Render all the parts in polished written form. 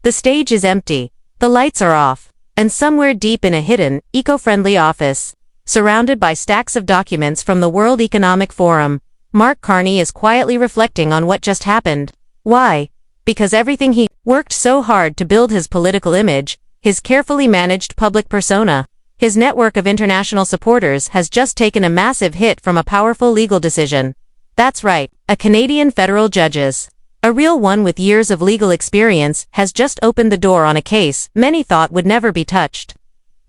The stage is empty, the lights are off, and somewhere deep in a hidden, eco-friendly office, surrounded by stacks of documents from the World Economic Forum, Mark Carney is quietly reflecting on what just happened. Why? Because everything he worked so hard to build, his political image, his carefully managed public persona, his network of international supporters, has just taken a massive hit from a powerful legal decision. That's right, a Canadian federal judge's, a real one with years of legal experience, has just opened the door on a case many thought would never be touched.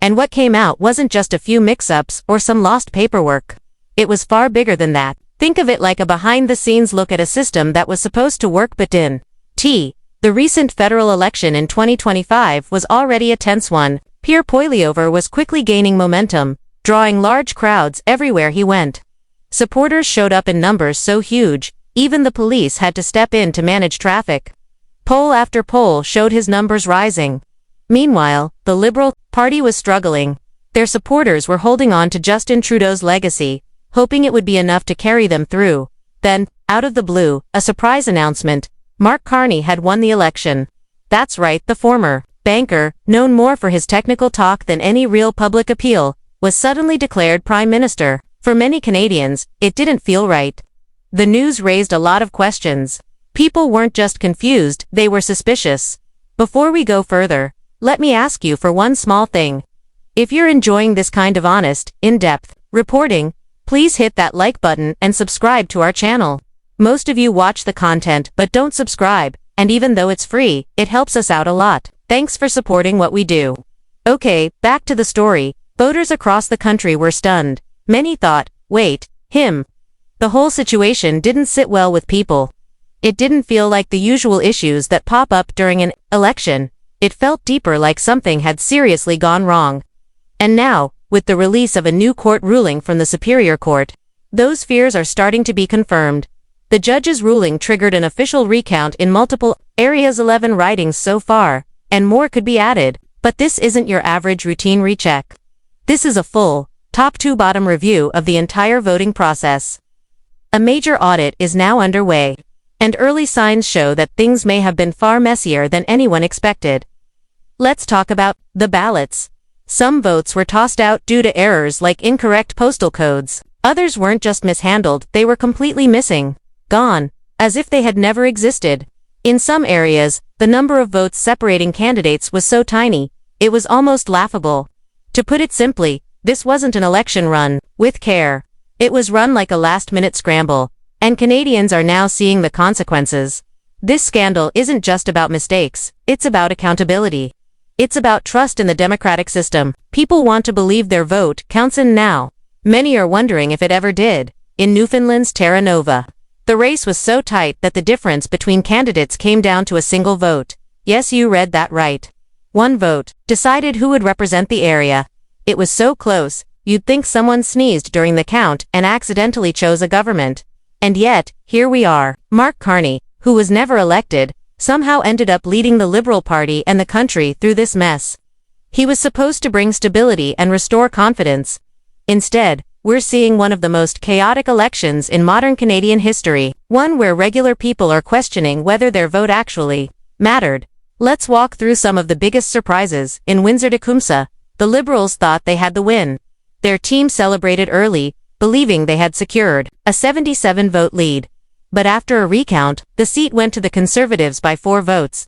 And what came out wasn't just a few mix-ups or some lost paperwork. It was far bigger than that. Think of it like a behind-the-scenes look at a system that was supposed to work but didn't. The recent federal election in 2025 was already a tense one. Pierre Poilievre was quickly gaining momentum, drawing large crowds everywhere he went. Supporters showed up in numbers so huge, even the police had to step in to manage traffic. Poll after poll showed his numbers rising. Meanwhile, the Liberal Party was struggling. Their supporters were holding on to Justin Trudeau's legacy, hoping it would be enough to carry them through. Then, out of the blue, a surprise announcement: Mark Carney had won the election. That's right, the former banker, known more for his technical talk than any real public appeal, was suddenly declared Prime Minister. For many Canadians, it didn't feel right. The news raised a lot of questions. People weren't just confused, they were suspicious. Before we go further, let me ask you for one small thing. If you're enjoying this kind of honest, in-depth reporting, please hit that like button and subscribe to our channel. Most of you watch the content but don't subscribe, and even though it's free, it helps us out a lot. Thanks for supporting what we do. Okay, back to the story. Voters across the country were stunned. Many thought, wait, him. The whole situation didn't sit well with people. It didn't feel like the usual issues that pop up during an election. It felt deeper, like something had seriously gone wrong. And now, with the release of a new court ruling from the Superior Court, those fears are starting to be confirmed. The judge's ruling triggered an official recount in multiple areas, 11 ridings so far, and more could be added. But this isn't your average routine recheck. This is a full, top-to-bottom review of the entire voting process. A major audit is now underway, and early signs show that things may have been far messier than anyone expected. Let's talk about the ballots. Some votes were tossed out due to errors like incorrect postal codes. Others weren't just mishandled, they were completely missing, gone, as if they had never existed. In some areas, the number of votes separating candidates was so tiny, it was almost laughable. To put it simply, this wasn't an election run with care. It was run like a last-minute scramble, and Canadians are now seeing the consequences. This scandal isn't just about mistakes, it's about accountability. It's about trust in the democratic system. People want to believe their vote counts, and now many are wondering if it ever did. In Newfoundland's Terra Nova, the race was so tight that the difference between candidates came down to a single vote. Yes, you read that right. One vote decided who would represent the area. It was so close, you'd think someone sneezed during the count and accidentally chose a government. And yet, here we are. Mark Carney, who was never elected, somehow ended up leading the Liberal Party and the country through this mess. He was supposed to bring stability and restore confidence. Instead, we're seeing one of the most chaotic elections in modern Canadian history, one where regular people are questioning whether their vote actually mattered. Let's walk through some of the biggest surprises. In Windsor-Tecumseh, the Liberals thought they had the win. Their team celebrated early, believing they had secured a 77-vote lead. But after a recount, the seat went to the Conservatives by 4 votes.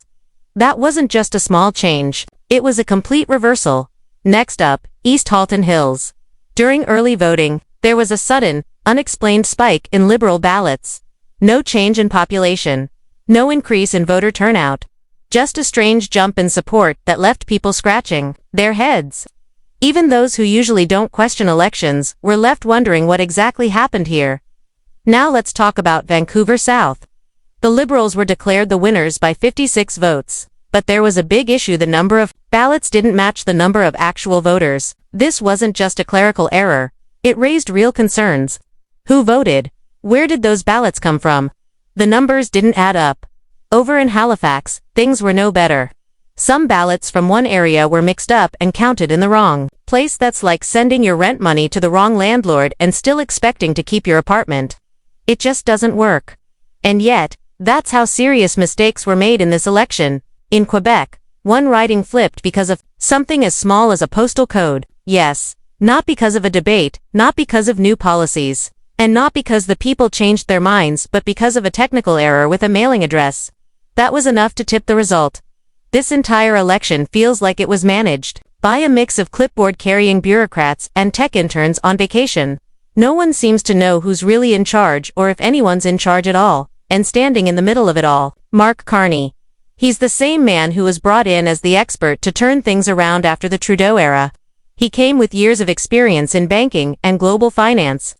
That wasn't just a small change, it was a complete reversal. Next up, East Halton Hills. During early voting, there was a sudden, unexplained spike in Liberal ballots. No change in population. No increase in voter turnout. Just a strange jump in support that left people scratching their heads. Even those who usually don't question elections were left wondering what exactly happened here. Now let's talk about Vancouver South. The Liberals were declared the winners by 56 votes. But there was a big issue: the number of ballots didn't match the number of actual voters. This wasn't just a clerical error. It raised real concerns. Who voted? Where did those ballots come from? The numbers didn't add up. Over in Halifax, things were no better. Some ballots from one area were mixed up and counted in the wrong place. That's like sending your rent money to the wrong landlord and still expecting to keep your apartment. It just doesn't work. And yet, that's how serious mistakes were made in this election. In Quebec, one riding flipped because of something as small as a postal code. Yes, not because of a debate, not because of new policies, and not because the people changed their minds, but because of a technical error with a mailing address. That was enough to tip the result. This entire election feels like it was managed by a mix of clipboard-carrying bureaucrats and tech interns on vacation. No one seems to know who's really in charge or if anyone's in charge at all, and standing in the middle of it all, Mark Carney. He's the same man who was brought in as the expert to turn things around after the Trudeau era. He came with years of experience in banking and global finance.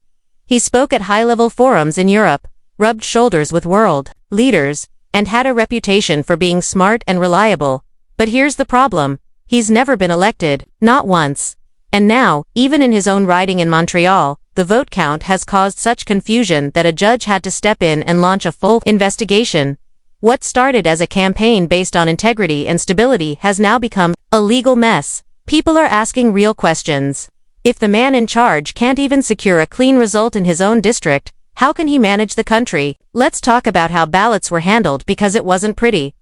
He spoke at high-level forums in Europe, rubbed shoulders with world leaders, and had a reputation for being smart and reliable. But here's the problem. He's never been elected, not once. And now, even in his own riding in Montreal, the vote count has caused such confusion that a judge had to step in and launch a full investigation. What started as a campaign based on integrity and stability has now become a legal mess. People are asking real questions. If the man in charge can't even secure a clean result in his own district, how can he manage the country? Let's talk about how ballots were handled, because it wasn't pretty.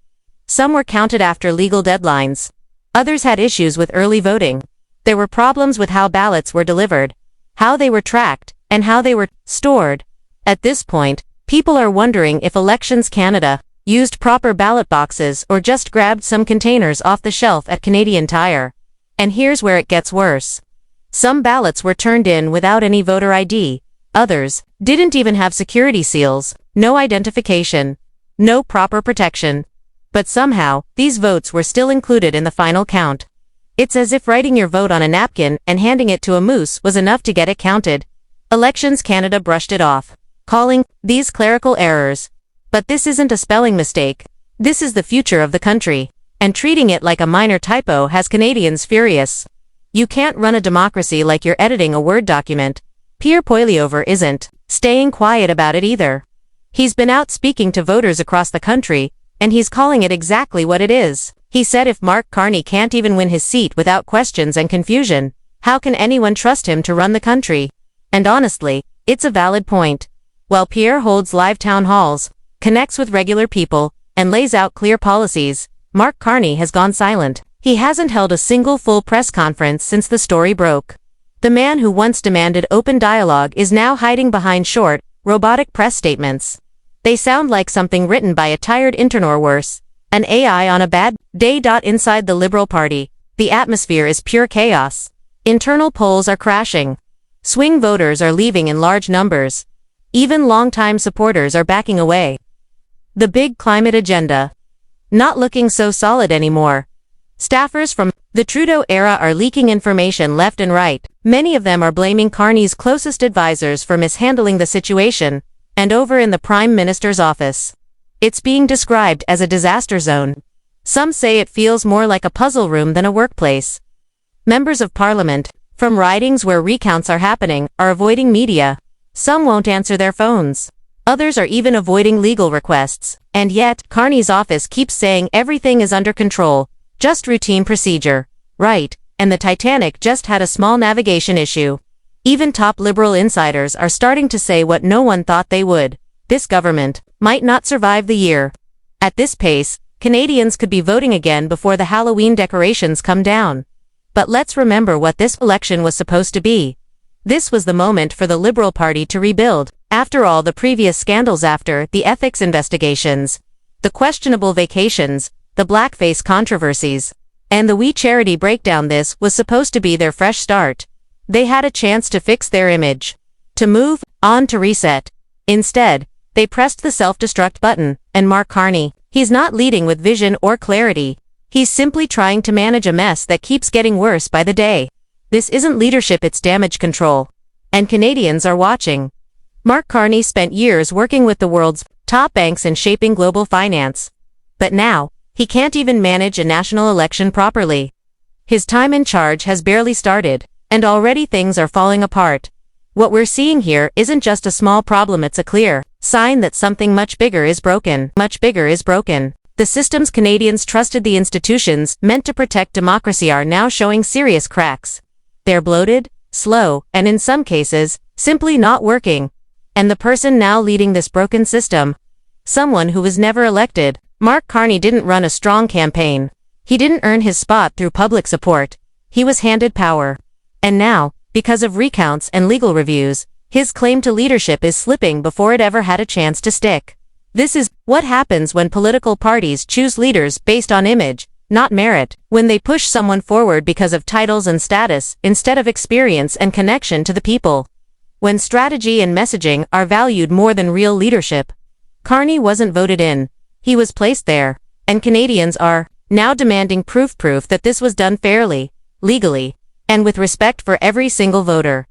Some were counted after legal deadlines. Others had issues with early voting. There were problems with how ballots were delivered, how they were tracked, and how they were stored. At this point, people are wondering if Elections Canada used proper ballot boxes or just grabbed some containers off the shelf at Canadian Tire. And here's where it gets worse. Some ballots were turned in without any voter ID. Others didn't even have security seals, no identification, no proper protection. But somehow, these votes were still included in the final count. It's as if writing your vote on a napkin and handing it to a moose was enough to get it counted. Elections Canada brushed it off, calling these clerical errors. But this isn't a spelling mistake. This is the future of the country. And treating it like a minor typo has Canadians furious. You can't run a democracy like you're editing a Word document. Pierre Poilievre isn't staying quiet about it either. He's been out speaking to voters across the country, and he's calling it exactly what it is. He said if Mark Carney can't even win his seat without questions and confusion, how can anyone trust him to run the country? And honestly, it's a valid point. While Pierre holds live town halls, connects with regular people, and lays out clear policies, Mark Carney has gone silent. He hasn't held a single full press conference since the story broke. The man who once demanded open dialogue is now hiding behind short, robotic press statements. They sound like something written by a tired intern or worse, an AI on a bad day. Inside the Liberal Party, the atmosphere is pure chaos. Internal polls are crashing. Swing voters are leaving in large numbers. Even longtime supporters are backing away. The big climate agenda, not looking so solid anymore. Staffers from the Trudeau era are leaking information left and right. Many of them are blaming Carney's closest advisors for mishandling the situation. And over in the Prime Minister's office, it's being described as a disaster zone. Some say it feels more like a puzzle room than a workplace. Members of Parliament, from ridings where recounts are happening, are avoiding media. Some won't answer their phones. Others are even avoiding legal requests. And yet, Carney's office keeps saying everything is under control, just routine procedure. Right, and the Titanic just had a small navigation issue. Even top Liberal insiders are starting to say what no one thought they would. This government might not survive the year. At this pace, Canadians could be voting again before the Halloween decorations come down. But let's remember what this election was supposed to be. This was the moment for the Liberal Party to rebuild. After all the previous scandals, after the ethics investigations, the questionable vacations, the blackface controversies, and the We Charity breakdown, this was supposed to be their fresh start. They had a chance to fix their image, to move on, to reset. Instead, they pressed the self-destruct button, and Mark Carney, he's not leading with vision or clarity. He's simply trying to manage a mess that keeps getting worse by the day. This isn't leadership, it's damage control. And Canadians are watching. Mark Carney spent years working with the world's top banks and shaping global finance. But now, he can't even manage a national election properly. His time in charge has barely started, and already things are falling apart. What we're seeing here isn't just a small problem, it's a clear sign that something much bigger is broken. Much bigger is broken. The systems Canadians trusted, the institutions meant to protect democracy, are now showing serious cracks. They're bloated, slow, and in some cases, simply not working. And the person now leading this broken system, someone who was never elected, Mark Carney didn't run a strong campaign. He didn't earn his spot through public support. He was handed power. And now, because of recounts and legal reviews, his claim to leadership is slipping before it ever had a chance to stick. This is what happens when political parties choose leaders based on image, not merit, when they push someone forward because of titles and status instead of experience and connection to the people. When strategy and messaging are valued more than real leadership. Carney wasn't voted in. He was placed there. And Canadians are now demanding proof that this was done fairly, legally, and with respect for every single voter.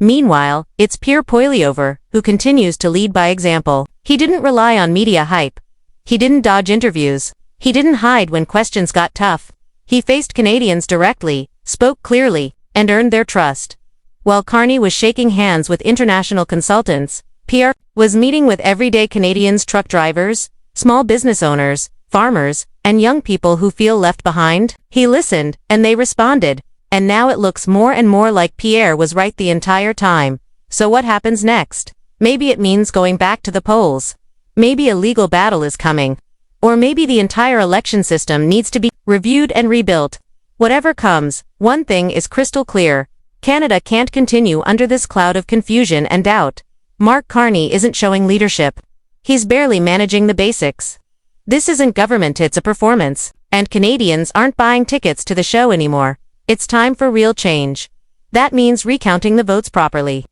Meanwhile, it's Pierre Poilievre, who continues to lead by example. He didn't rely on media hype. He didn't dodge interviews. He didn't hide when questions got tough. He faced Canadians directly, spoke clearly, and earned their trust. While Carney was shaking hands with international consultants, Pierre was meeting with everyday Canadians, truck drivers, small business owners, farmers, and young people who feel left behind. He listened, and they responded. And now it looks more and more like Pierre was right the entire time. So what happens next? Maybe it means going back to the polls. Maybe a legal battle is coming. Or maybe the entire election system needs to be reviewed and rebuilt. Whatever comes, one thing is crystal clear. Canada can't continue under this cloud of confusion and doubt. Mark Carney isn't showing leadership. He's barely managing the basics. This isn't government, it's a performance. And Canadians aren't buying tickets to the show anymore. It's time for real change. That means recounting the votes properly.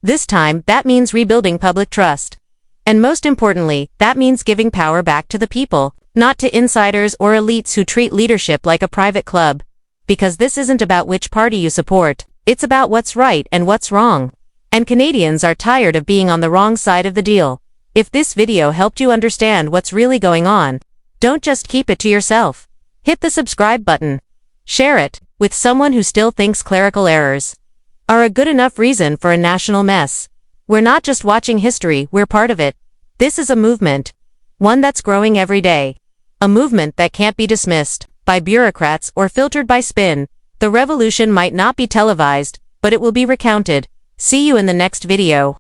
This time, that means rebuilding public trust. And most importantly, that means giving power back to the people, not to insiders or elites who treat leadership like a private club. Because this isn't about which party you support, it's about what's right and what's wrong. And Canadians are tired of being on the wrong side of the deal. If this video helped you understand what's really going on, don't just keep it to yourself. Hit the subscribe button. Share it with someone who still thinks clerical errors are a good enough reason for a national mess. We're not just watching history, we're part of it. This is a movement. One that's growing every day. A movement that can't be dismissed by bureaucrats or filtered by spin. The revolution might not be televised, but it will be recounted. See you in the next video.